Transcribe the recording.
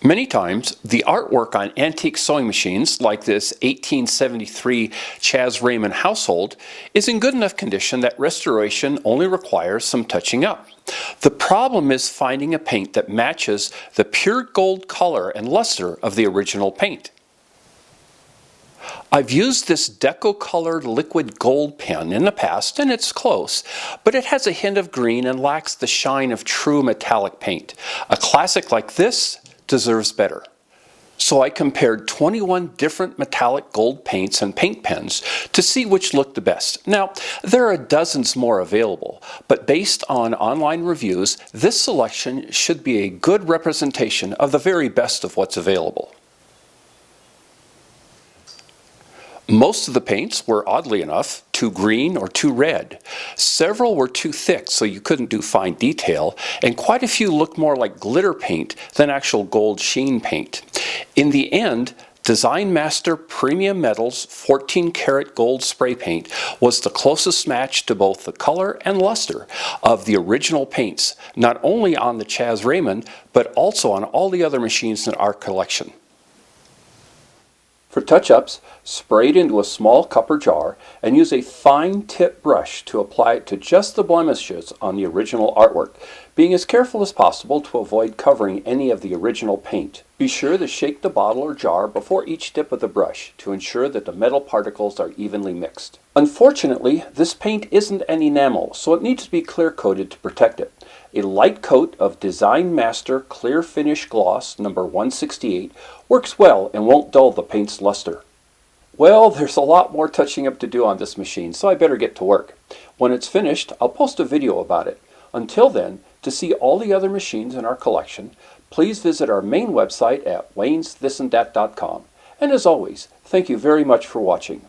Many times, the artwork on antique sewing machines, like this 1873 Chas Raymond Household, is in good enough condition that restoration only requires some touching up. The problem is finding a paint that matches the pure gold color and luster of the original paint. I've used this deco-colored liquid gold pen in the past, and it's close, but it has a hint of green and lacks the shine of true metallic paint. A classic like this deserves better. So I compared 21 different metallic gold paints and paint pens to see which looked the best. Now, there are dozens more available, but based on online reviews, this selection should be a good representation of the very best of what's available. Most of the paints were, oddly enough, too green or too red. Several were too thick, so you couldn't do fine detail, and quite a few looked more like glitter paint than actual gold sheen paint. In the end, Design Master Premium Metals 14 karat gold spray paint was the closest match to both the color and luster of the original paints, not only on the Chas Raymond, but also on all the other machines in our collection. For touch-ups, spray it into a small cup or jar and use a fine tip brush to apply it to just the blemishes on the original artwork, being as careful as possible to avoid covering any of the original paint. Be sure to shake the bottle or jar before each dip of the brush to ensure that the metal particles are evenly mixed. Unfortunately, this paint isn't an enamel, so it needs to be clear coated to protect it. A light coat of Design Master Clear Finish Gloss number 168 works well and won't dull the paint's luster. Well, there's a lot more touching up to do on this machine, so I better get to work. When it's finished, I'll post a video about it. Until then, to see all the other machines in our collection, please visit our main website at waynesthisthandthat.com. And as always, thank you very much for watching.